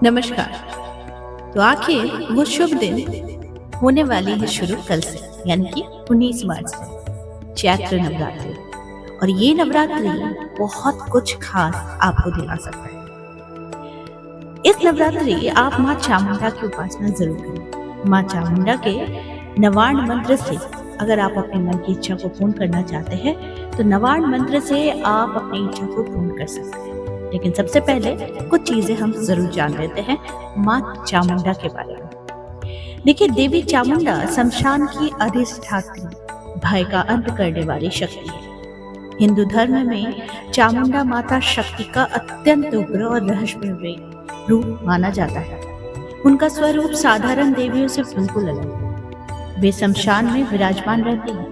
नमस्कार। तो आखिर वो शुभ दिन होने वाली है शुरू कल से, यानी कि 19 मार्च से चैत्र नवरात्रि। और ये नवरात्रि बहुत कुछ खास आपको दिला सकता है। इस नवरात्रि आप माँ चामुंडा की उपासना जरूर करें। माँ चामुंडा के नवार्ण मंत्र से अगर आप अपने मन की इच्छा को पूर्ण करना चाहते हैं तो नवार्ण मंत्र से आप अपनी इच्छा को पूर्ण कर सकते हैं। लेकिन सबसे पहले कुछ चीजें हम जरूर जान लेते हैं माँ चामुंडा के बारे में। देखिए, देवी चामुंडा शमशान की अधिष्ठात्री, भय का अंत करने वाली शक्ति है। हिंदू धर्म में चामुंडा माता शक्ति का अत्यंत उग्र और रहस्यमय रूप माना जाता है। उनका स्वरूप साधारण देवियों से बिल्कुल अलग है। वे शमशान में विराजमान रहती हैं।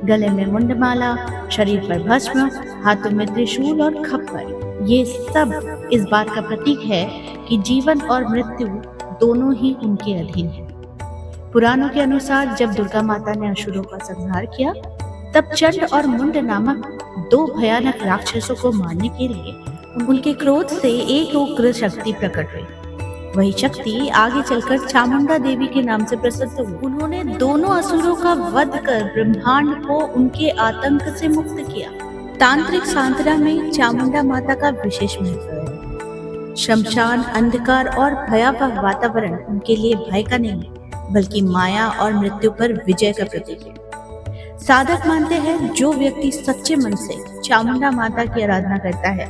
गले में मुंडमाला, शरीर पर भस्म, हाथों में त्रिशूल और खप्पर। ये सब इस बात का प्रतीक है कि जीवन और मृत्यु दोनों ही उनके अधीन है। पुराणों के अनुसार जब दुर्गा माता ने असुरों का संहार किया, तब चंड और मुंड नामक दो भयानक राक्षसों को मारने के लिए उनके क्रोध से एक उग्र शक्ति प्रकट हुई। वही शक्ति आगे चलकर चामुंडा देवी के नाम से प्रसिद्ध हुई। उन्होंने दोनों असुरों का वध कर ब्रह्मांड को उनके आतंक से मुक्त किया। तांत्रिक सांत्रा में चामुंडा माता का विशेष महत्व है। शमशान, अंधकार और भयावह वातावरण उनके लिए भय का नहीं है, बल्कि माया और मृत्यु पर विजय का प्रतीक है। साधक मानते हैं जो व्यक्ति सच्चे मन से चामुंडा माता की आराधना करता है,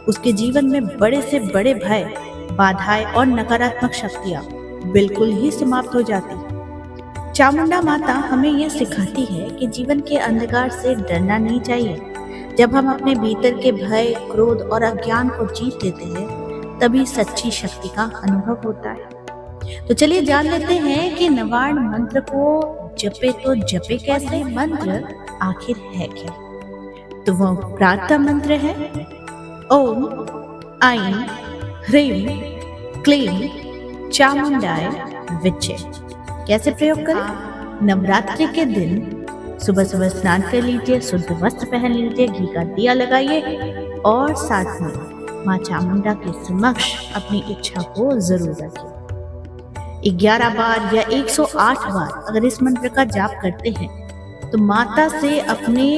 उसके जीवन में बड़े से बड़े भय, बाधाएं और नकारात्मक शक्तियां बिल्कुल ही समाप्त हो जाती है। चामुंडा माता हमें यह सिखाती है कि जीवन के अंधकार से डरना नहीं चाहिए। जब हम अपने भीतर के भय, क्रोध और अज्ञान को जीत लेते हैं, तभी सच्ची शक्ति का अनुभव होता है। तो चलिए जान लेते हैं कि नवार्ण मंत्र को जपे तो जपे कैसे, मंत्र आखिर है क्या। तो वो प्रातः मंत्र है ओम ऐं ह्रीं क्लीं चामुंडाय विच्चे। कैसे प्रयोग करें? नवरात्रि के दिन सुबह सुबह स्नान कर लीजिए, शुद्ध वस्त्र पहन लीजिए, घी का दिया लगाइए और साथ में माँ चामुंडा के समक्ष अपनी इच्छा को जरूर रखिए। 11 बार या 108 बार अगर इस मंत्र का जाप करते हैं तो माता से अपने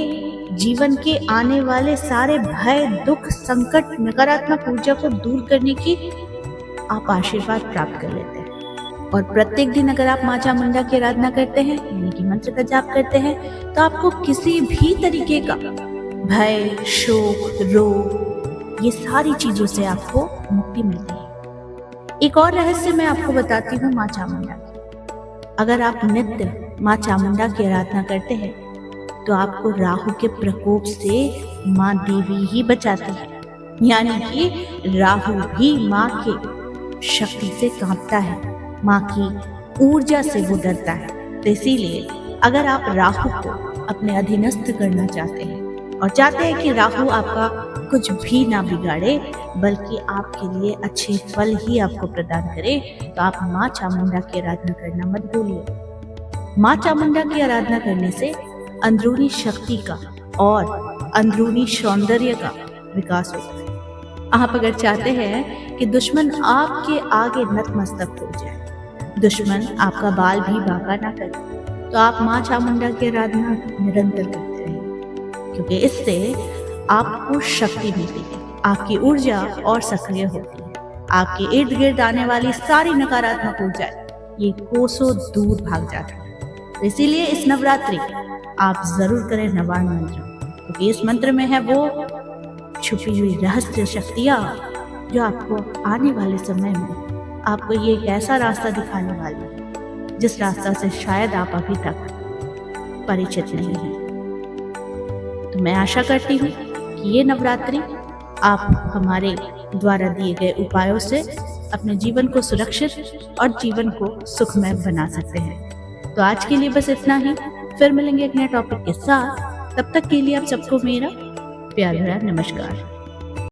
जीवन के आने वाले सारे भय, दुख, संकट, नकारात्मक ऊर्जा को दूर करने की आप आशीर्वाद प्राप्त कर लेते हैं। और प्रत्येक दिन अगर आप माँ चामुंडा की आराधना करते हैं, यानी कि मंत्र का जाप करते हैं, तो आपको किसी भी तरीके का भय, शोक, रोग, ये सारी चीजों से आपको मुक्ति मिलती है। एक और रहस्य मैं आपको बताती हूँ माँ चामुंडा की। अगर आप नित्य माँ चामुंडा की आराधना करते हैं तो आपको राहु के प्रकोप से माँ देवी ही बचाती है। यानी कि राहु भी माँ के शक्ति से कांपता है, माँ की ऊर्जा से वो डरता है। तो इसीलिए अगर आप राहु को अपने अधीनस्थ करना चाहते हैं और चाहते हैं कि राहु आपका कुछ भी ना बिगाड़े बल्कि आपके लिए अच्छे फल ही आपको प्रदान करे, तो आप माँ चामुंडा की आराधना करना मत भूलिए। माँ चामुंडा की आराधना करने से अंदरूनी शक्ति का और अंदरूनी सौंदर्य का विकास होता है। आप अगर चाहते हैं कि दुश्मन आपके आगे नतमस्तक हो जाए, दुश्मन आपका बाल भी बांका ना करे, तो आप माँ चामुंडा की आराधना निरंतर करते रहें, क्योंकि इससे आपको शक्ति मिलती है, आपकी ऊर्जा और सक्रिय होती है। आपके इर्द गिर्द आने वाली सारी नकारात्मक ऊर्जा ये कोसों दूर भाग जाती है। तो इसीलिए इस नवरात्रि आप जरूर करें नवार्ण मंत्र, क्योंकि इस मंत्र में है वो छुपी हुई रहस्य शक्तियाँ जो आपको आने वाले समय में आपको ये एक ऐसा रास्ता दिखाने वाली है जिस रास्ता से शायद आप अभी तक परिचित नहीं हैं। तो मैं आशा करती हूँ कि ये नवरात्रि आप हमारे द्वारा दिए गए उपायों से अपने जीवन को सुरक्षित और जीवन को सुखमय बना सकते हैं। तो आज के लिए बस इतना ही। फिर मिलेंगे एक नए टॉपिक के साथ। तब तक के लिए आप सबको मेरा प्यार भरा नमस्कार।